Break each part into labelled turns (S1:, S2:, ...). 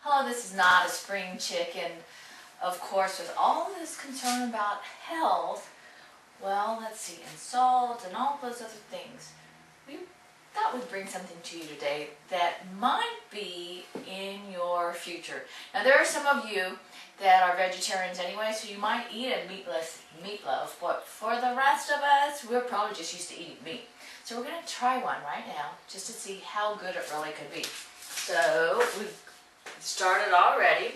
S1: Hello, this is Notaspringchick, and of course with all this concern about health, well, let's see, and salt and all those other things, we thought we'd bring something to you today that might be in your future. Now there are some of you that are vegetarians anyway, so you might eat a meatless meatloaf, but for the rest of us, we're probably just used to eating meat. So we're going to try one right now just to see how good it really could be. So we've started already.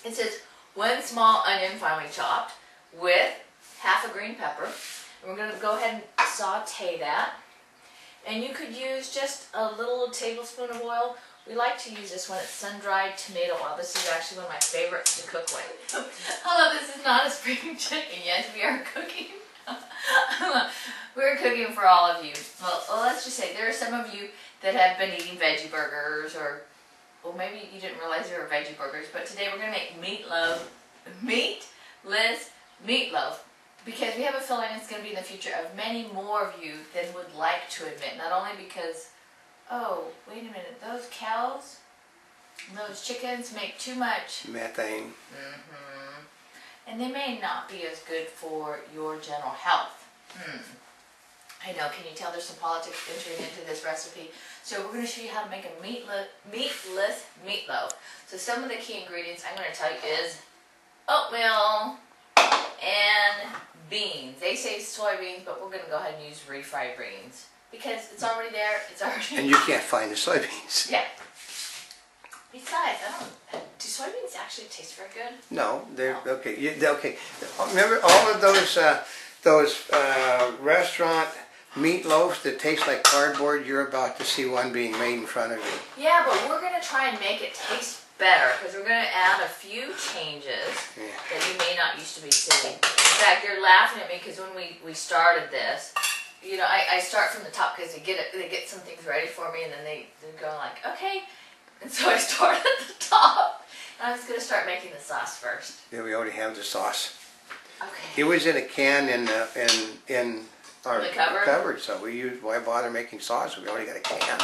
S1: It says 1 small onion finely chopped with half a green pepper. And we're going to go ahead and saute that. And you could use just a little tablespoon of oil. We like to use this when it's sun-dried tomato oil. This is actually one of my favorites to cook with. Hello, this is Notaspringchick, and yes, we are cooking. We're cooking for all of you. Well, let's just say there are some of you that have been eating veggie burgers, or well, maybe you didn't realize there were veggie burgers, but today we're going to make meatless meatloaf, because we have a feeling it's going to be in the future of many more of you than would like to admit. Not only because, oh, wait a minute, those cows, those chickens make too much
S2: methane.
S1: And they may not be as good for your general health. I know, can you tell there's some politics entering into this recipe? So we're going to show you how to make a meatless meatloaf. So some of the key ingredients I'm going to tell you is oatmeal and beans. They say soybeans, but we're going to go ahead and use refried beans because it's already there. It's already.
S2: And you can't find the soybeans.
S1: Yeah. Besides, do soybeans actually taste very good?
S2: No, they're okay. Okay. Remember all of those restaurant meatloaves that taste like cardboard? You're about to see one being made in front of you.
S1: Yeah, but we're going to try and make it taste better because we're going to add a few changes that you may not used to be seeing. In fact, you're laughing at me because when we started this, you know, I start from the top because they get some things ready for me, and then they're going like, okay. And so I started at the top, and I was going to start making the sauce first.
S2: Yeah, we already have the sauce.
S1: Okay.
S2: It was in a can in our cupboard, so why bother making sauce? We already got a can.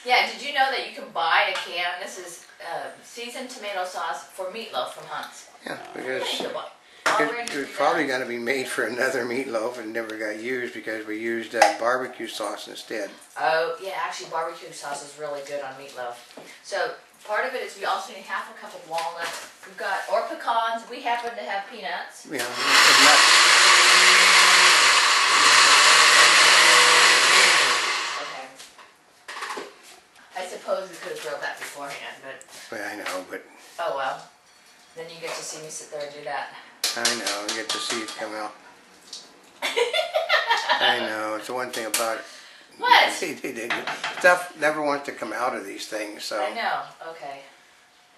S1: Yeah, did you know that you can buy a can? This is seasoned tomato sauce for meatloaf from Hunt's.
S2: Yeah, because it was probably going to be made for another meatloaf and never got used because we used barbecue sauce instead.
S1: Oh, yeah, actually barbecue sauce is really good on meatloaf. So part of it is we also need half a cup of walnuts. We've got, or pecans. We happen to have peanuts.
S2: Yeah, nuts.
S1: Okay. I suppose we could have grilled that beforehand, but...
S2: Well, I know, but...
S1: Oh, well. Then you get to see me sit there and do that.
S2: I know, you get to see it come out. I know, it's the one thing about it.
S1: What?
S2: Stuff never wants to come out of these things, so.
S1: I know, okay.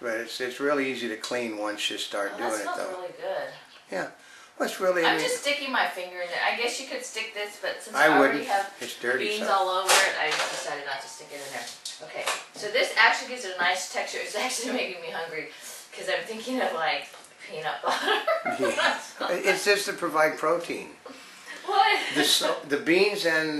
S2: But it's really easy to clean once you start doing it, though.
S1: That smells really good.
S2: Yeah, well, it's really.
S1: I'm just sticking my finger in it. I guess you could stick this, but since I already have beans all over it, I decided not to stick it in there. Okay, so this actually gives it a nice texture. It's actually making me hungry because I'm thinking of like peanut butter.
S2: Yeah. It's just to provide protein.
S1: What?
S2: The beans and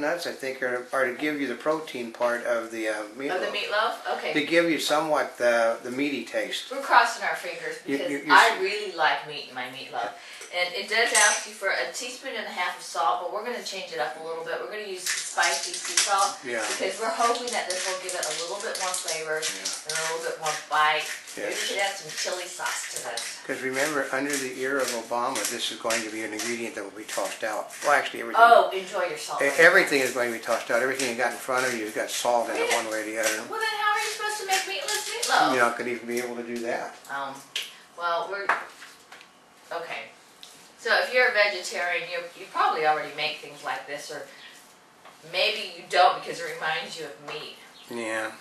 S2: nuts, I think, are to give you the protein part of the meatloaf.
S1: Of the meatloaf? Okay.
S2: To give you somewhat the meaty taste.
S1: We're crossing our fingers because I really like meat in my meatloaf. And it does ask you for a teaspoon and a half of salt, but we're going to change it up a little bit. We're going to use spicy sea salt because we're hoping that this will give it a little bit more flavor and a little bit more bite. Maybe we should add some chili sauce to this.
S2: Because remember, under the ear of Obama, this is going to be an ingredient that will be tossed out. Well, actually, everything.
S1: Oh, enjoy your salt.
S2: Everything is going to be tossed out. Everything you got in front of you has got salt in it one way or the other.
S1: Well, then how are you supposed to make meatless meatloaf?
S2: You're not going to even be able to do that.
S1: Well, okay. So if you're a vegetarian, you probably already make things like this, or maybe you don't because it reminds you of meat.
S2: Yeah.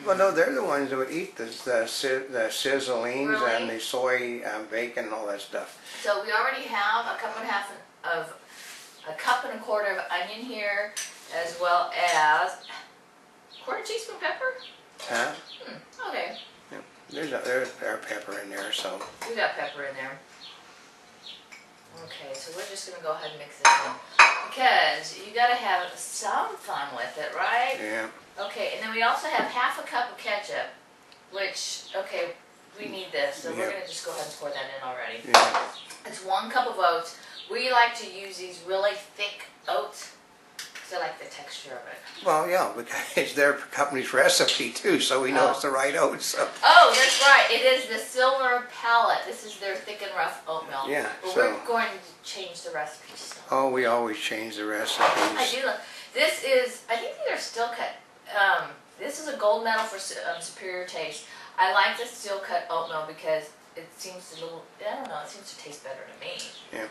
S2: Well, no, they're the ones that would eat the sizzlings and the soy bacon and all that stuff.
S1: So we already have a cup and a quarter of onion here, as well as a quarter teaspoon pepper.
S2: Huh?
S1: Okay.
S2: Yeah. There's our pepper in there, so.
S1: We got pepper in there. Okay, so we're just going to go ahead and mix this in. Because you got to have some fun with it, right?
S2: Yeah.
S1: Okay, and then we also have half a cup of ketchup, which, okay, we need this, so we're
S2: Yeah.
S1: gonna just go ahead and pour that in already.
S2: Yeah.
S1: It's 1 cup of oats. We like to use these really thick oats, because I like the texture of it.
S2: Well, yeah, because it's their company's recipe too, so we know
S1: Oh.
S2: it's the right oats. So.
S1: Oh, that's right. It is the Silver Palette. This is their thick and rough oatmeal.
S2: Yeah,
S1: But
S2: so-
S1: we're going to change the recipe. So.
S2: Oh, we always change the recipes.
S1: I do. This is, I think these are steel cut. This is a gold medal for superior taste. I like the steel cut oatmeal because it seems a little, I don't know, it seems to taste better to me.
S2: Yeah.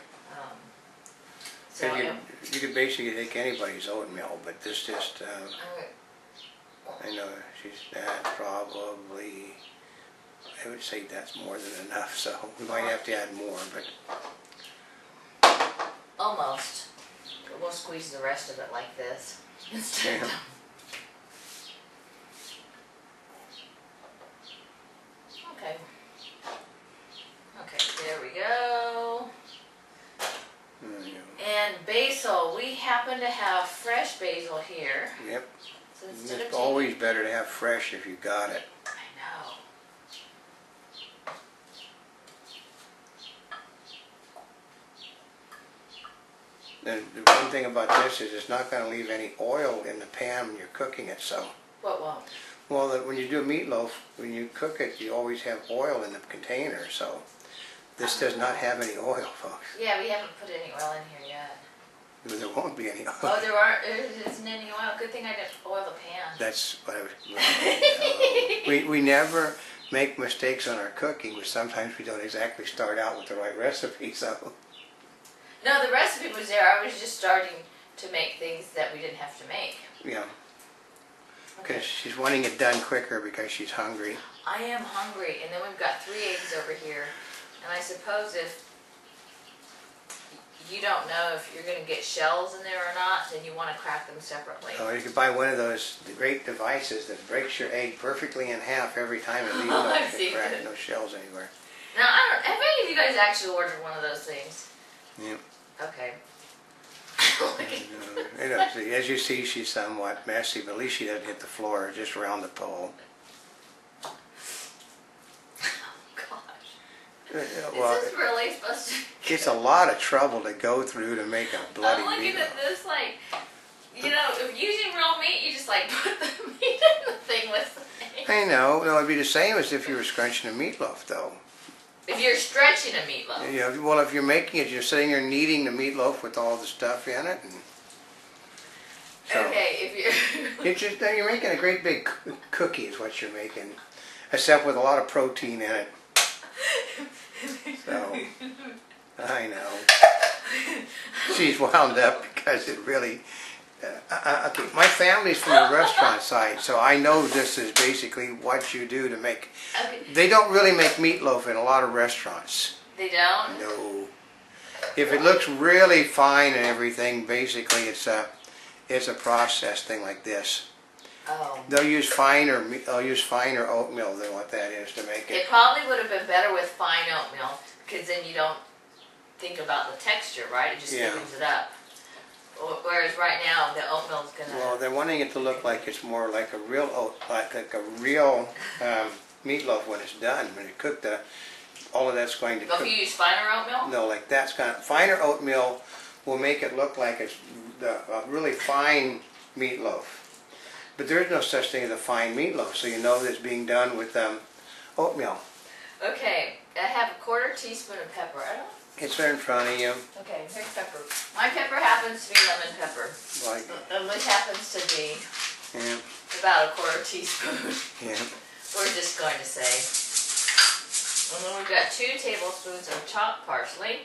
S1: So
S2: You could basically take anybody's oatmeal, but this just, I know that probably, I would say that's more than enough, so we might have to add more, but.
S1: almost. But we'll squeeze the rest of it like this instead.
S2: Yeah.
S1: Okay. Okay, there we go. And basil, we happen to have fresh basil here.
S2: Yep.
S1: So instead of
S2: It's always better to have fresh if you got it.
S1: I know.
S2: And the one thing about this is it's not going to leave any oil in the pan when you're cooking it, so.
S1: What won't?
S2: Well, when you do meatloaf, when you cook it, you always have oil in the container, so. This does not have any oil, folks.
S1: Yeah, we haven't put any oil in here yet.
S2: There won't be any oil.
S1: Oh, there isn't any oil. Good thing I didn't oil the pan.
S2: That's what I was. We never make mistakes on our cooking, but sometimes we don't exactly start out with the right recipe, so.
S1: No, the recipe was there. I was just starting to make things that we didn't have to make.
S2: Yeah. Because she's wanting it done quicker because she's hungry.
S1: I am hungry, and then we've got 3 eggs over here. And I suppose if you don't know if you're going to get shells in there or not, then you want to crack them separately.
S2: Or you could buy one of those great devices that breaks your egg perfectly in half every time it leaves
S1: I've
S2: no
S1: seen
S2: crack,
S1: it.
S2: no shells anywhere.
S1: Now, I don't. Have any of you guys actually ordered one of those things?
S2: Yeah.
S1: Okay.
S2: As you see, she's somewhat messy, but at least she doesn't hit the floor, just around the pole. Well,
S1: Is this really supposed to?
S2: it's a lot of trouble to go through to make a bloody
S1: I'm looking
S2: meatloaf.
S1: at this like, you know, if using real meat, you just like put the meat in the thing with the thing.
S2: I know. No, it'd be the same as if you were scrunching a meatloaf, though.
S1: If you're stretching a meatloaf.
S2: Yeah. Well, if you're making it, you're sitting there kneading the meatloaf with all the stuff in it, and so
S1: Okay, if you're.
S2: it's just you're making a great big cookie, is what you're making, except with a lot of protein in it. So, I know. She's wound up because it really... okay, my family's from the restaurant side, so I know this is basically what you do to make...
S1: Okay.
S2: They don't really make meatloaf in a lot of restaurants.
S1: They don't?
S2: No. If it looks really fine and everything, basically it's a processed thing like this.
S1: Oh.
S2: They'll use finer oatmeal than what that is to make it.
S1: It probably would have been better with fine oatmeal, because then you don't think about the texture, right? It just
S2: Yeah.
S1: smooths it up. Whereas right now, the oatmeal's gonna.
S2: Well, they're wanting it to look like it's more like a real like a real meatloaf when it's done. When it's cooked, all of that's going to
S1: But
S2: cook.
S1: if you use finer oatmeal?
S2: No, like that's kind of finer oatmeal will make it look like it's a really fine meatloaf. But there is no such thing as a fine meatloaf, so you know that it's being done with oatmeal.
S1: Okay, I have a 1/4 teaspoon of pepper. I don't.
S2: It's there in front of you.
S1: Okay, here's pepper. My pepper happens to be lemon pepper.
S2: Like,
S1: Which happens to be
S2: yeah,
S1: about a 1/4 teaspoon.
S2: yeah.
S1: We're just going to say. And then we've got 2 tablespoons of chopped parsley.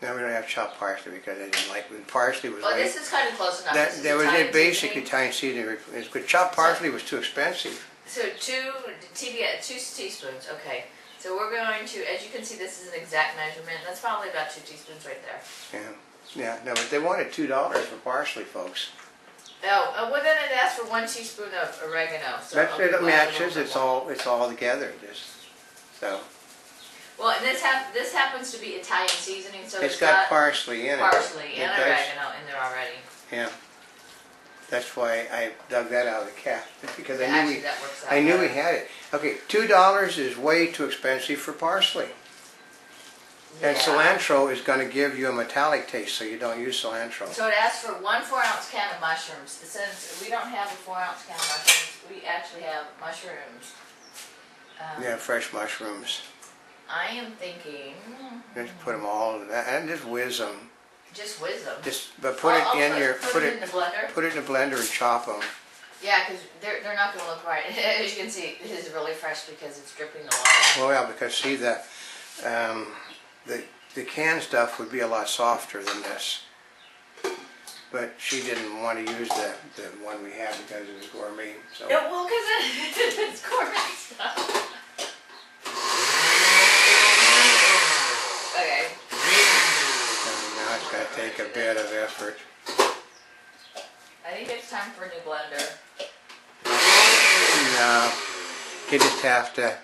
S2: No, we don't have chopped parsley because I didn't like when parsley was
S1: Well,
S2: like...
S1: this is kind of close enough. This is
S2: That was
S1: Italian
S2: it, basic
S1: seasoning.
S2: Italian seasoning. But chopped parsley was too expensive.
S1: So 2 teaspoons, okay. So we're going to, as you can see, this is an exact measurement. That's probably about 2 teaspoons right there.
S2: Yeah. No, but they wanted $2 for parsley, folks.
S1: Oh, well then it asks for 1 teaspoon of oregano. So
S2: That's it.
S1: we'll add a
S2: Matches.
S1: little bit
S2: It's all together. Just so.
S1: Well, and this happens to be Italian seasoning, so
S2: It's got parsley in it.
S1: parsley and
S2: It does.
S1: oregano in there already.
S2: Yeah. That's why I dug that out of the cat, because
S1: Yeah,
S2: I knew
S1: actually, that works out
S2: I knew we
S1: better.
S2: had it. Okay, $2 is way too expensive for parsley. And
S1: Yeah.
S2: cilantro is going to give you a metallic taste, so you don't use cilantro.
S1: So it asks for 1 4-ounce can of mushrooms. Since we don't have a 4-ounce can of mushrooms, we actually have mushrooms.
S2: Yeah, fresh mushrooms.
S1: I am thinking,
S2: Just put them all in that, and just whiz them.
S1: just whiz them.
S2: But put it in your
S1: put it in the blender.
S2: put it in the blender and chop them.
S1: Yeah, because they're not going to look right. As you can see, it is really fresh because it's dripping the water.
S2: Well, yeah, because see the canned stuff would be a lot softer than this. But she didn't want to use the one we have because it was gourmet. So
S1: Yeah, well, because it's gourmet stuff. Okay.
S2: now it's going to take a bit of effort.
S1: I think it's time for a new blender.
S2: No, you just have to.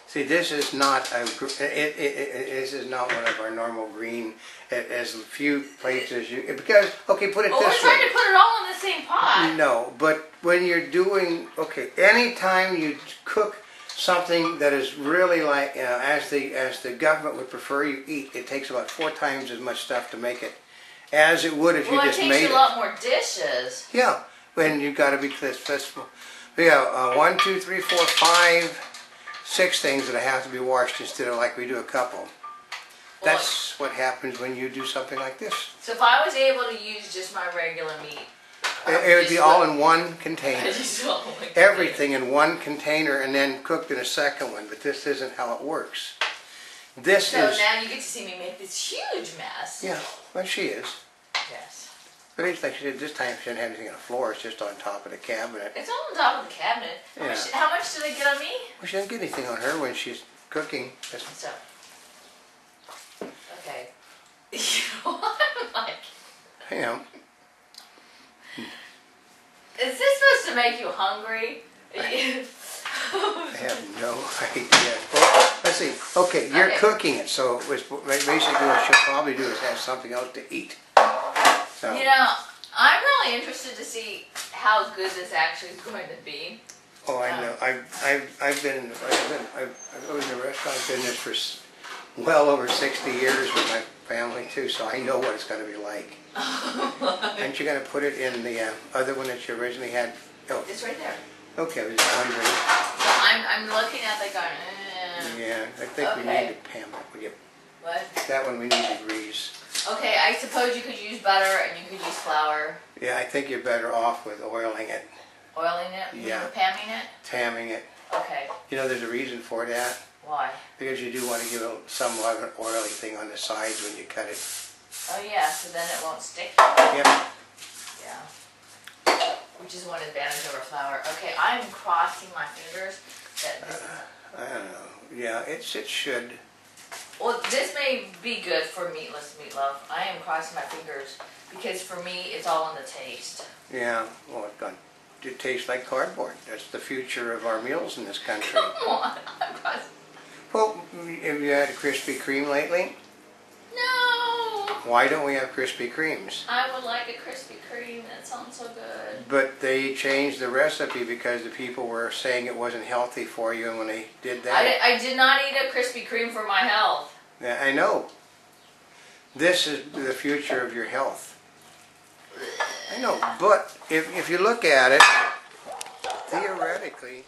S2: See, this is not this is not one of our normal green. As few places you because okay, put it
S1: Oh, we're
S2: this way.
S1: trying to put it all in the same pot.
S2: No, but when you're doing okay, anytime you cook something that is really like as the government would prefer you eat, it takes about 4 times as much stuff to make it as it would if you just made it.
S1: Well, it takes a lot more dishes.
S2: Yeah, when you got to be this. We have 1, 2, 3, 4, 5. 6 things that have to be washed instead of like we do a couple. That's what happens when you do something like this.
S1: So if I was able to use just my regular meat,
S2: It would be all in one container.
S1: Oh my God.
S2: Everything in one container and then cooked in a second one, but this isn't how it works. This
S1: So
S2: is...
S1: now you get to see me make this huge mess.
S2: Yeah, well she is.
S1: Yes.
S2: But it's like she did this time, she didn't have anything on the floor, it's just on top of the cabinet.
S1: It's all on top of the cabinet. How much do they get on me?
S2: Well, she doesn't get anything on her when she's cooking.
S1: So. Okay. You know what? I'm like,
S2: Hang on.
S1: is this supposed to make you hungry?
S2: I have no idea. Well, let's see. Okay, you're
S1: Okay.
S2: cooking it, so basically what she'll probably do is have something else to eat. So,
S1: You know, I'm really interested to see how good this actually is going to be.
S2: oh, I know. I've been in the restaurant business for well over 60 years with my family too, so I know what it's going to be like. Aren't you going to put it in the other one that you originally had? Oh,
S1: It's right there.
S2: okay. I was just wondering.
S1: So I'm looking at the going,
S2: Yeah, I think we
S1: Okay.
S2: need to Pam.
S1: what?
S2: That one we need to grease.
S1: Okay, I suppose you could use butter and you could use flour.
S2: Yeah, I think you're better off with oiling it,
S1: Oiling it?
S2: Yeah.
S1: Pamming it?
S2: tamming it.
S1: Okay.
S2: You know, there's a reason for that.
S1: Why?
S2: Because you do want to give it somewhat of an oily thing on the sides when you cut it.
S1: Oh yeah, so then it won't stick.
S2: Yep.
S1: Yeah. Which is one advantage over flour. Okay, I'm crossing my fingers that this,
S2: I don't know. Yeah, it should.
S1: well, this may be good for meatless meatloaf. I am crossing my fingers because for me it's all in the taste.
S2: Yeah, well, it's going to taste like cardboard. That's the future of our meals in this country.
S1: Come on, I'm crossing.
S2: Well, have you had a Krispy Kreme lately?
S1: No!
S2: Why don't we have Krispy Kremes?
S1: I would like a Krispy Kreme. That sounds so good.
S2: But they changed the recipe because the people were saying it wasn't healthy for you, and when they did that...
S1: I did not eat a Krispy Kreme for my health.
S2: Yeah, I know. This is the future of your health. I know, but if you look at it, theoretically,